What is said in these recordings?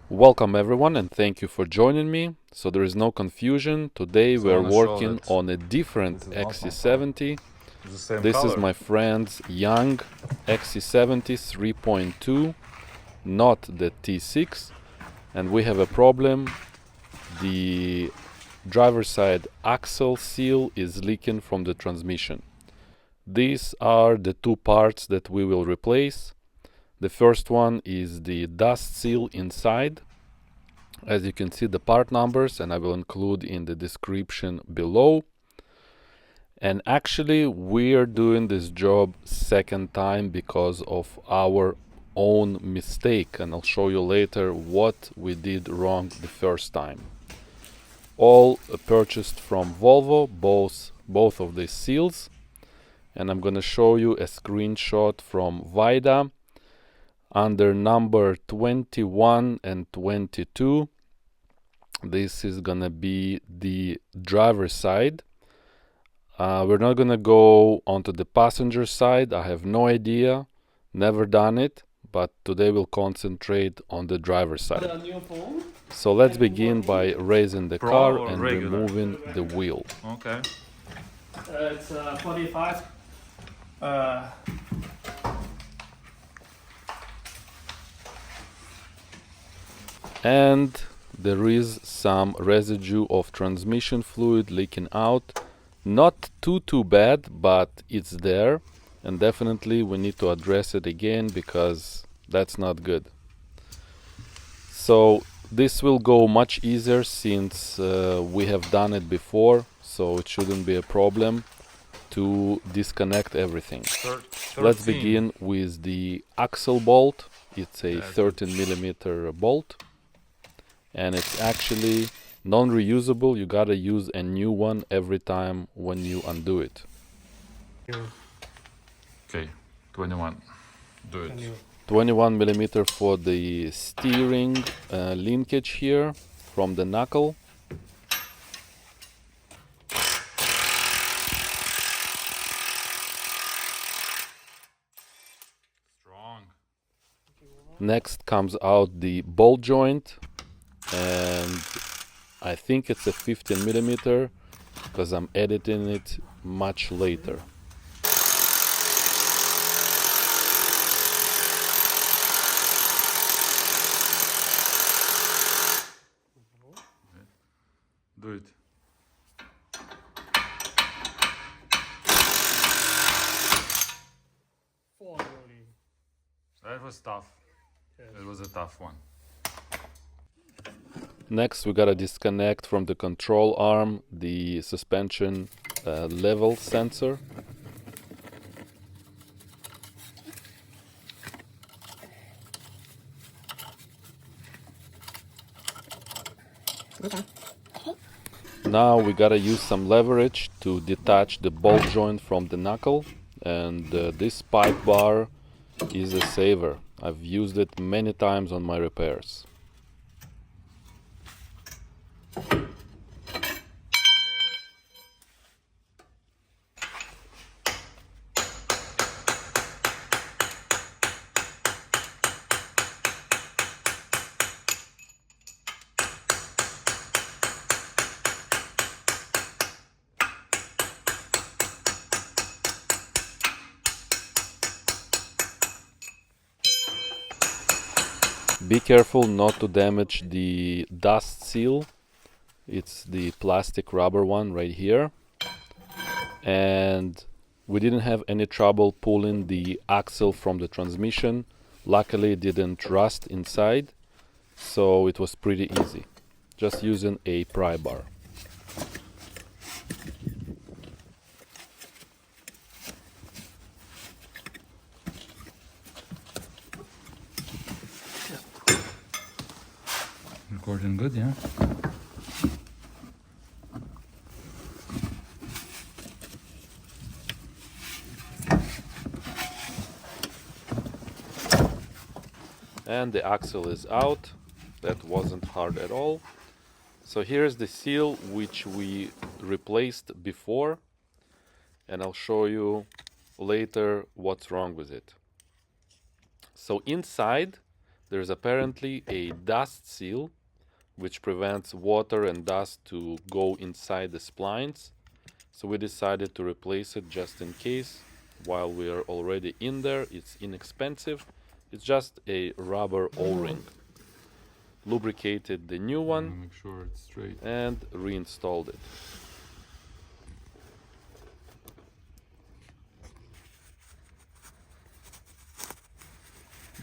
Welcome everyone and thank you for joining me. So there is no confusion. Today we're working on a different XC70. This is my friend's young XC70 3.2, not the T6. And we have a problem. The driver's side axle seal is leaking from the transmission. These are the two parts that we will replace. The first one is the dust seal inside. As you can see the part numbers, and I will include in the description below. And actually we're doing this job second time because of our own mistake, and I'll show you later what we did wrong the first time. All purchased from Volvo, both of these seals, and I'm gonna show you a screenshot from Vida under number 21 and 22. This is gonna be the driver's side. We're not gonna go onto the passenger side. I have no idea, never done it, but today we'll concentrate on the driver's side. So let's begin by raising the car and removing the wheel. Okay. It's 45. And there is some residue of transmission fluid leaking out. Not too bad, but it's there, and definitely we need to address it again because that's not good. So this will go much easier since we have done it before, so it shouldn't be a problem to disconnect everything. Let's begin with the axle bolt. It's a 13mm bolt, and it's actually non-reusable. You gotta use a new one every time when you undo it. Okay, 21. Do it. 21mm for the steering linkage here from the knuckle. Strong. Next comes out the bolt joint, and I think it's a 15mm because I'm editing it much later. Do it. That was tough. It was a tough one. Next we gotta disconnect from the control arm the suspension level sensor. Now we gotta use some leverage to detach the bolt joint from the knuckle, and this pipe bar is a saver. I've used it many times on my repairs. Be careful not to damage the dust seal. It's the plastic rubber one right here. And we didn't have any trouble pulling the axle from the transmission. Luckily it didn't rust inside, so it was pretty easy, just using a pry bar. Recording good, yeah? And the axle is out. That wasn't hard at all. So here's the seal which we replaced before, and I'll show you later what's wrong with it. So inside There's apparently a dust seal which prevents water and dust to go inside the splines. So we decided to replace it just in case while we are already in there. It's inexpensive. It's just a rubber O-ring. Lubricated the new one Make sure it's straight. and reinstalled it.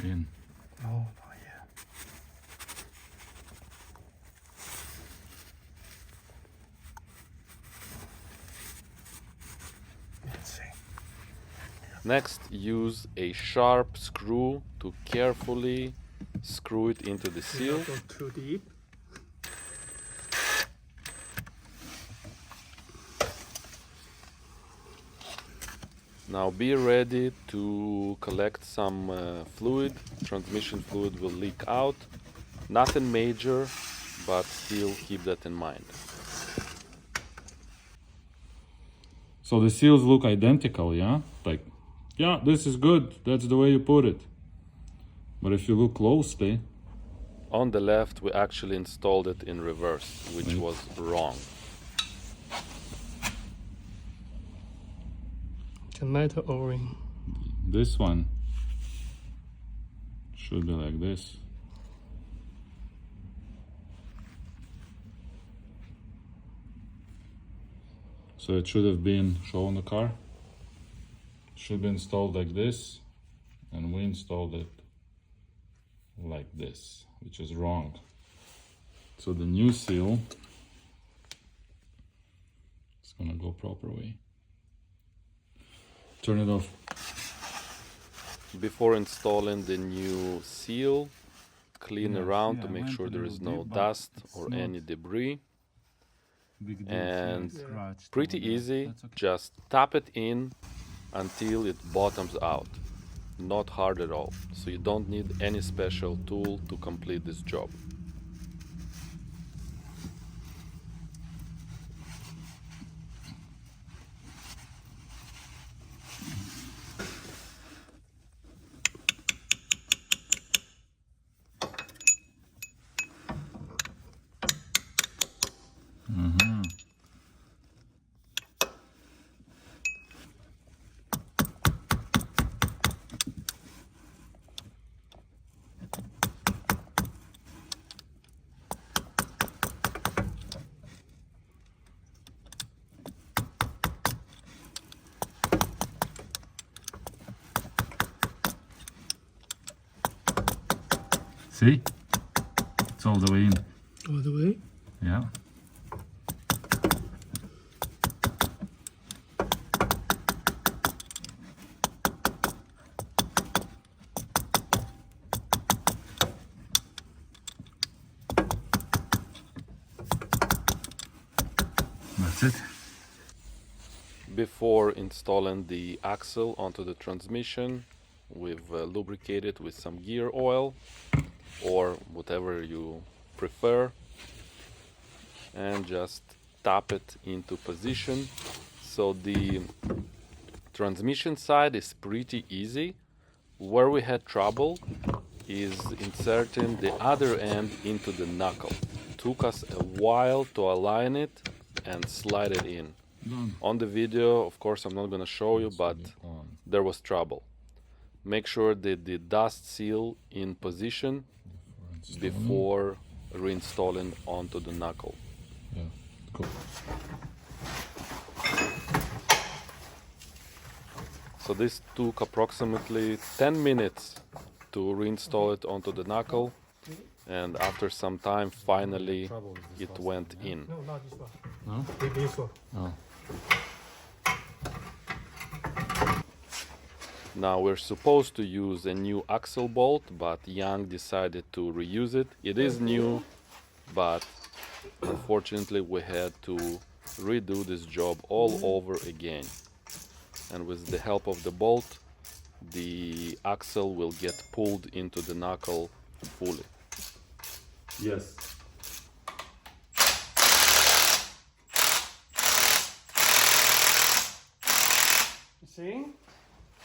In. Oh, yeah. Let's see. Next, use a sharp screw to carefully screw it into the seal. Not go too deep. Now be ready to collect some fluid. Transmission fluid will leak out. Nothing major, but still keep that in mind. So the seals look identical, yeah? Like, yeah, this is good. That's the way you put it. But if you look closely, On the left, we actually installed it in reverse, which was wrong. It's a metal O-ring. this one should be like this. So it should have been shown the car. Should be installed like this, and we installed it like this, which is wrong. So the new seal is gonna go proper way. Turn it off. Before installing the new seal, clean Yes, around yeah, to I make went sure a there little is no deep, but dust it's or not any debris. Big deal. And Scratched pretty over there. easy, That's okay. just tap it in until it bottoms out. Not hard at all, so you don't need any special tool to complete this job. See? It's all the way in. All the way. Yeah. That's it. Before installing the axle onto the transmission, we've lubricated with some gear oil or whatever you prefer, and just tap it into position. So the transmission side is pretty easy. Where we had trouble is inserting the other end into the knuckle. Took us a while to align it and slide it in. Done. On the video, of course, I'm not going to show you, but there was trouble. Make sure that the dust seal in position before reinstalling onto the knuckle. Yeah, cool. So this took approximately 10 minutes to reinstall it onto the knuckle, and after some time, finally it went in. No, not this one. No? This one. Oh. Now we're supposed to use a new axle bolt, but Yang decided to reuse it. It is new, but unfortunately we had to redo this job all over again. And with the help of the bolt, the axle will get pulled into the knuckle fully. Yes. You see?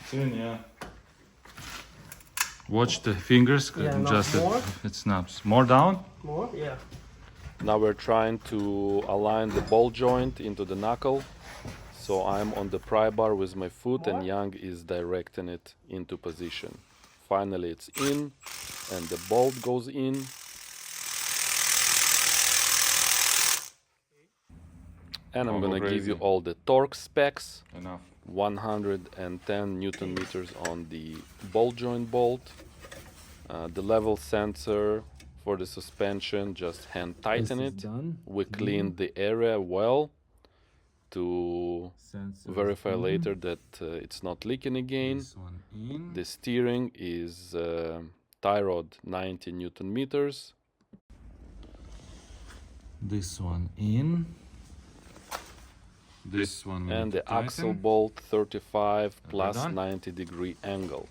It's in, yeah. Watch the fingers. Yeah, not just more. it snaps. More down. More? Yeah. Now we're trying to align the ball joint into the knuckle. So I'm on the pry bar with my foot and Young is directing it into position. Finally it's in and the bolt goes in. And I'm gonna give you all the torque specs. Enough. 110 Newton meters on the ball joint bolt. The level sensor for the suspension, just hand tighten it. We cleaned the area well to verify later that it's not leaking again. The steering is tie rod 90 Newton meters. This one in. This one and the axle bolt 35 plus 90-degree angle.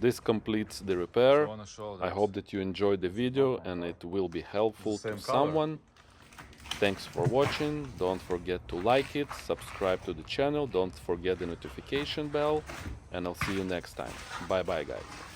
This completes the repair. I hope that you enjoyed the video and it will be helpful to someone. Thanks for watching. Don't forget to like it, subscribe to the channel, don't forget the notification bell, and I'll see you next time. Bye bye guys.